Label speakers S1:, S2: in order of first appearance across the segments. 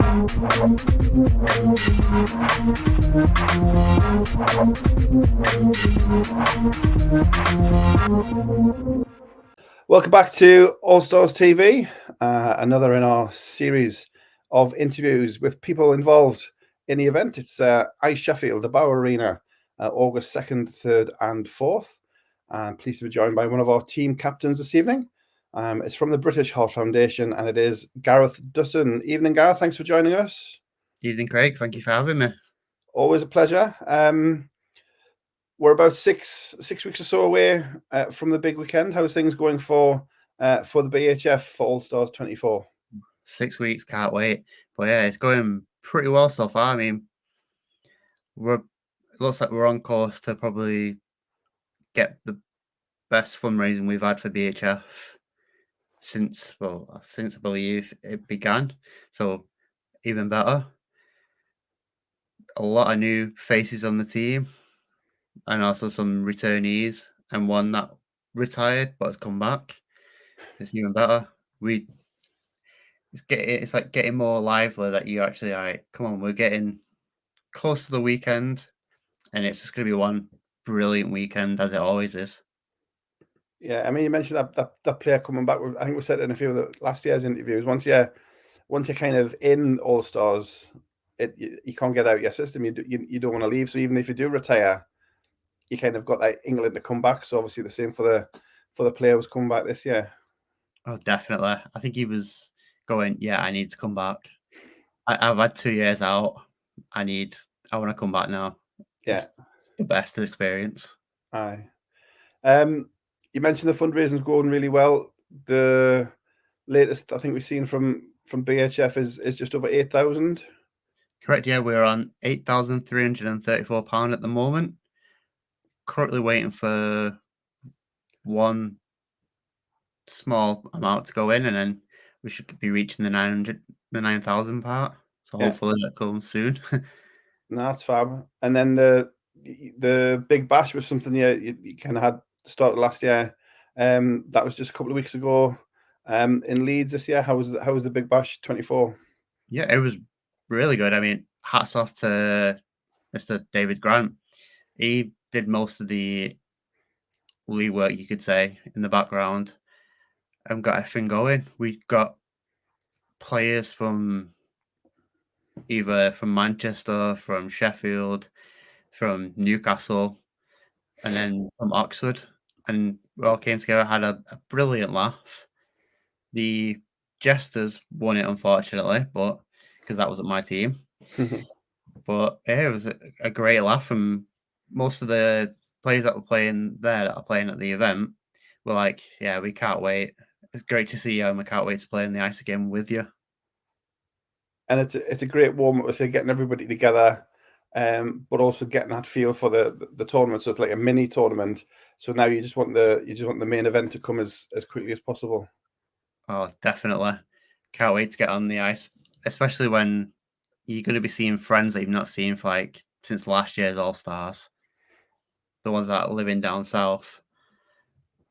S1: Welcome back to All Stars TV, another in our series of interviews with people involved in the event. It's Ice Sheffield, the Bauer Arena, August 2nd, 3rd, and 4th. I'm pleased to be joined by one of our team captains this evening. It's from the British Heart Foundation, and it is Gareth Dutton. Evening, Gareth. Thanks for joining us.
S2: Evening, Craig. Thank you for having me.
S1: Always a pleasure. We're about six weeks or so away from the big weekend. How's things going for the BHF for All Stars 24?
S2: 6 weeks, can't wait. But yeah, it's going pretty well so far. I mean, it looks like we're on course to probably get the best fundraising we've had for BHF since I believe it began. So even better. A lot of new faces on the team, and also some returnees, and one that retired but has come back. It's even better. It's like getting more lively that you actually come on, we're getting close to the weekend, and it's just going to be one brilliant weekend as it always is.
S1: Yeah, I mean, you mentioned that player coming back. I think we said it in a few of the last year's interviews. Once you're kind of in All Stars, you can't get out of your system. You don't want to leave. So even if you do retire, you kind of got that England to come back. So obviously the same for the player who's coming back this year.
S2: Oh, definitely. I think he was going, yeah, I need to come back. I've had 2 years out. I want to come back now.
S1: Yeah,
S2: it's the best experience.
S1: Aye. You mentioned the fundraising's going really well. The latest I think we've seen from BHF is just over 8,000.
S2: Correct. Yeah, we're on £8,334 at the moment. Currently waiting for one small amount to go in, and then we should be reaching the 9,000 part. So hopefully that comes soon.
S1: No, that's fab. And then the big bash was something you kind of had started last year. That was just a couple of weeks ago. In Leeds this year. How was the big bash 24?
S2: Yeah, it was really good. I mean, hats off to Mr. David Grant. He did most of the lead work, you could say, in the background and got everything going. We got players from either from Manchester, from Sheffield, from Newcastle, and then from Oxford. And we all came together, had a brilliant laugh. The Jesters won it, unfortunately, but because that wasn't my team. But yeah, it was a great laugh, and most of the players that were playing there that are playing at the event were like, "Yeah, we can't wait. It's great to see you, and we can't wait to play on the ice again with you."
S1: And it's a great warm up to say getting everybody together, but also getting that feel for the tournament. So it's like a mini tournament. So now you just want the main event to come as quickly as possible.
S2: Oh, definitely. Can't wait to get on the ice, especially when you're going to be seeing friends that you've not seen for since last year's All Stars. The ones that are living down south.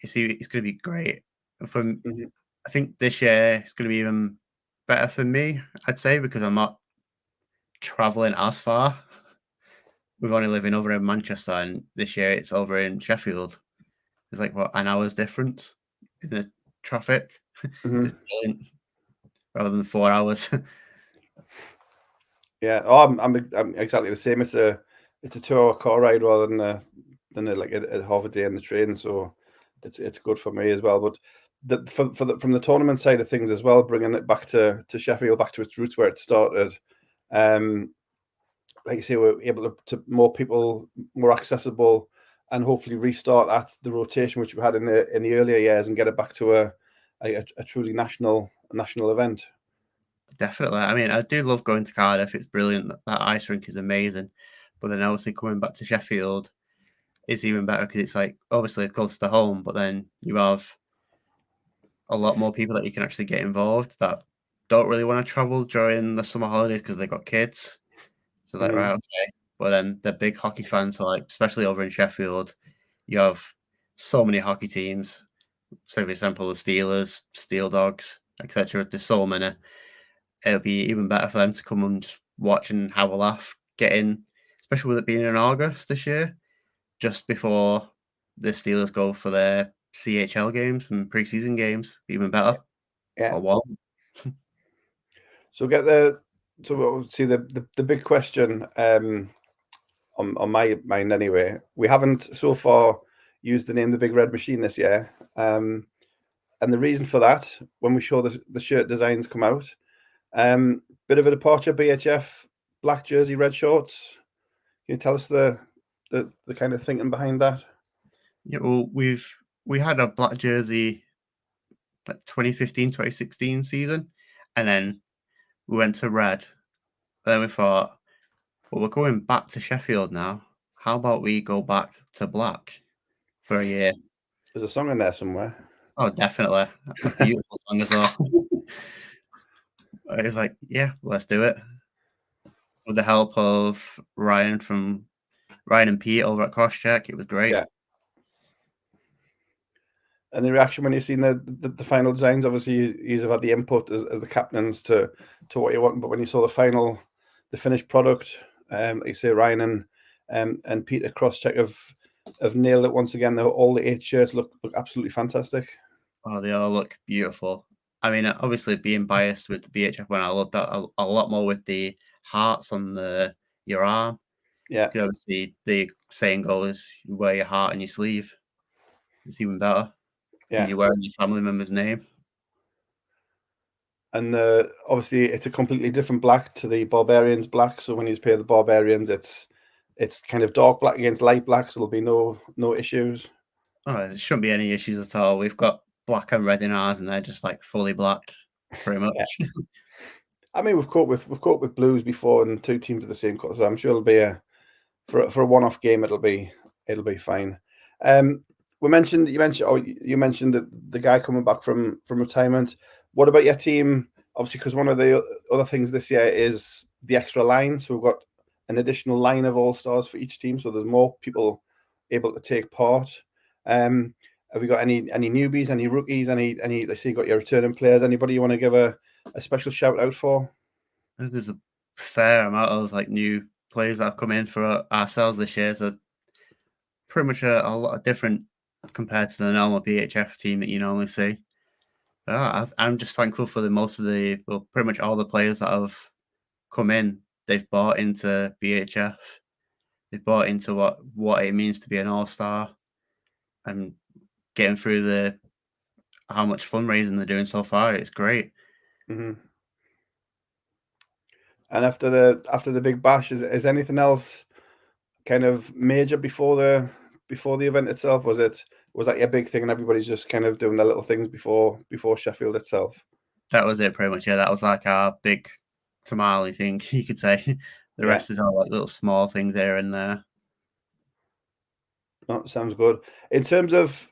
S2: It's going to be great. I think this year it's going to be even better for me, I'd say, because I'm not traveling as far. We've only living over in Manchester, and this year it's over in Sheffield. It's like an hour's difference in the traffic. It's brilliant. Rather than 4 hours.
S1: Yeah, I'm exactly the same. It's a 2-hour car ride rather than a half a day in the train. So it's good for me as well. But from the tournament side of things as well, bringing it back to Sheffield, back to its roots where it started. Like you say, we're able to more people, more accessible, and hopefully restart the rotation which we had in the earlier years and get it back to a truly national event.
S2: Definitely. I mean, I do love going to Cardiff. It's brilliant. That ice rink is amazing. But then obviously coming back to Sheffield is even better because it's obviously close to home, but then you have a lot more people that you can actually get involved that don't really want to travel during the summer holidays because they've got kids. So right, okay. But then they're big hockey fans. So especially over in Sheffield, you have so many hockey teams. So for example, the Steelers, Steel Dogs, etc. There's so many. it'll be even better for them to come and just watch and have a laugh, get in, especially with it being in August this year, just before the Steelers go for their CHL games and preseason games. Even better.
S1: Yeah.
S2: Or what?
S1: So we'll see the big question on my mind anyway. We haven't so far used the name the Big Red Machine this year, and the reason for that, when we show the shirt designs come out, bit of a departure. BHF black jersey, red shorts. Can you tell us the kind of thinking behind that?
S2: Yeah, well, we had a black jersey like 2015, 2016 season, and then we went to red. Then we thought, well, we're going back to Sheffield now. How about we go back to black for a year?
S1: There's a song in there somewhere.
S2: Oh, definitely. A beautiful song as well. I was like, yeah, let's do it. With the help of Ryan and Pete over at Crosscheck, it was great.
S1: Yeah. And the reaction when you've seen the final designs, obviously you have had the input as the captains to what you want, but when you saw the finished product, like you say, Ryan and Peter Crosscheck have nailed it once again. All the 8 shirts look absolutely fantastic.
S2: Oh, they all look beautiful. I mean, obviously being biased with the BHF one, I love that a lot more with the hearts on your arm.
S1: Yeah,
S2: Because obviously the saying goes, you wear your heart on your sleeve. It's even better because
S1: yeah.
S2: you're wearing your family member's name.
S1: And obviously it's a completely different black to the Barbarians black. So when you pair the Barbarians, it's kind of dark black against light black, so there'll be no issues.
S2: Oh, there shouldn't be any issues at all. We've got black and red in ours, and they're just like fully black, pretty
S1: Yeah.
S2: much.
S1: I mean, we've caught with Blues before, and 2 teams of the same colour, so I'm sure it'll be for a one-off game. It'll be fine. You mentioned the guy coming back from retirement. What about your team? Obviously, because one of the other things this year is the extra line. So we've got an additional line of all stars for each team, so there's more people able to take part. Have we got any newbies, any rookies, any? Let's say you got your returning players. Anybody you want to give a special shout out for?
S2: There's a fair amount of like new players that have come in for ourselves this year. So pretty much a lot different compared to the normal BHF team that you normally see. I'm just thankful for pretty much all the players that have come in. They've bought into BHF. They've bought into what it means to be an all-star and getting through how much fundraising they're doing so far. It's great.
S1: Mm-hmm. And after the big bash, is anything else kind of major before the event itself? Was that your big thing, and everybody's just kind of doing their little things before Sheffield itself?
S2: That was it pretty much. Yeah, that was like our big tamale thing, you could say. The
S1: Yeah,
S2: rest is all like little small things here and there.
S1: no, sounds good. In terms of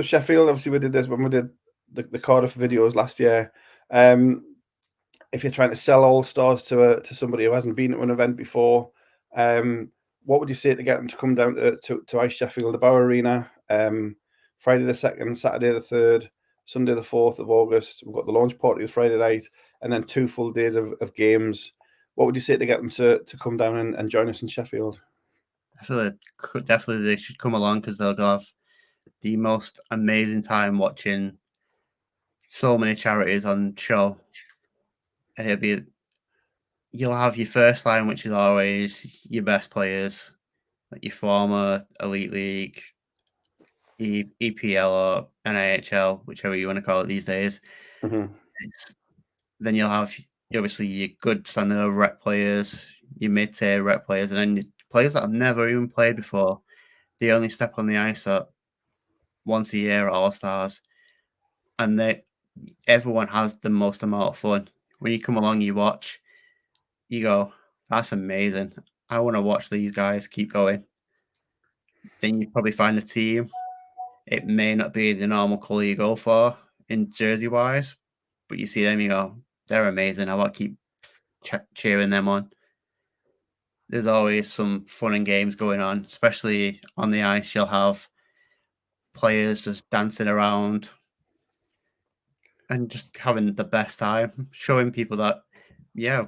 S1: Sheffield, obviously we did this when we did the Cardiff videos last year. If you're trying to sell All Stars to somebody who hasn't been to an event before, what would you say to get them to come down to Ice Sheffield, the Bauer Arena, Friday the 2nd, Saturday the 3rd, Sunday the 4th of August? We've got the launch party the Friday night, and then 2 full days of games. What would you say to get them to come down and join us in Sheffield?
S2: Definitely they should come along because they'll have the most amazing time watching so many charities on show. And you'll have your first line, which is always your best players, like your former Elite League, EPL or NIHL, whichever you want to call it these days.
S1: Mm-hmm.
S2: Then you'll have obviously your good standard of rep players, your mid-tier rep players, and then your players that have never even played before. They only step on the ice at once a year at All Stars, and everyone has the most amount of fun. When you come along, you watch, you go, "That's amazing! I want to watch these guys keep going." Then you probably find a team. It may not be the normal color you go for in jersey wise, but you see them, you go, "They're amazing! I want to keep cheering them on." There's always some fun and games going on, especially on the ice. You'll have players just dancing around and just having the best time, showing people that yeah,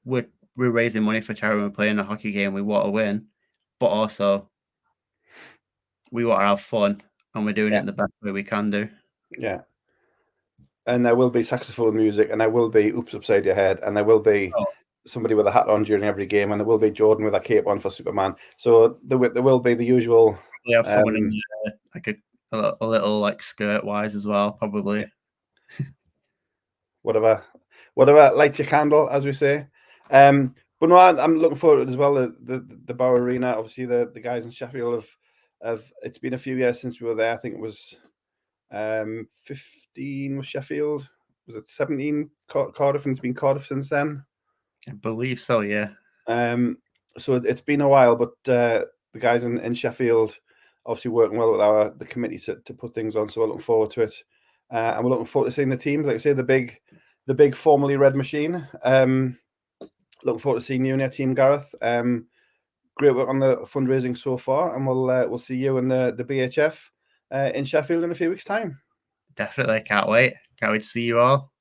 S2: we're raising money for charity. We're playing a hockey game. We want to win, but also we want to have fun, and we're doing it
S1: Yeah,
S2: in the best way we can do.
S1: yeah. And there will be saxophone music, and there will be "Oops Upside Your Head," and there will be
S2: Oh,
S1: somebody with a hat on during every game, and there will be Jordan with a cape on for Superman. So there will be the usual.
S2: we have someone in
S1: Um,
S2: like a little like skirt wise as well, probably.
S1: whatever, light your candle, as we say. But no, I'm looking forward to it as well. The Bauer Arena, obviously, the guys in Sheffield have. It's been a few years since we were there. I think it was 15 was Sheffield. Was it 17 Cardiff, and it's been Cardiff since then.
S2: I believe so. Yeah,
S1: So it's been a while, but the guys in Sheffield obviously working well with the committee to put things on. So we're looking forward to it, and we're looking forward to seeing the teams. Like I say, the big formerly red machine. Looking forward to seeing you and your team, Gareth. Great work on the fundraising so far, and we'll see you in the BHF in Sheffield in a few weeks' time.
S2: definitely. Can't wait. Can't wait to see you all.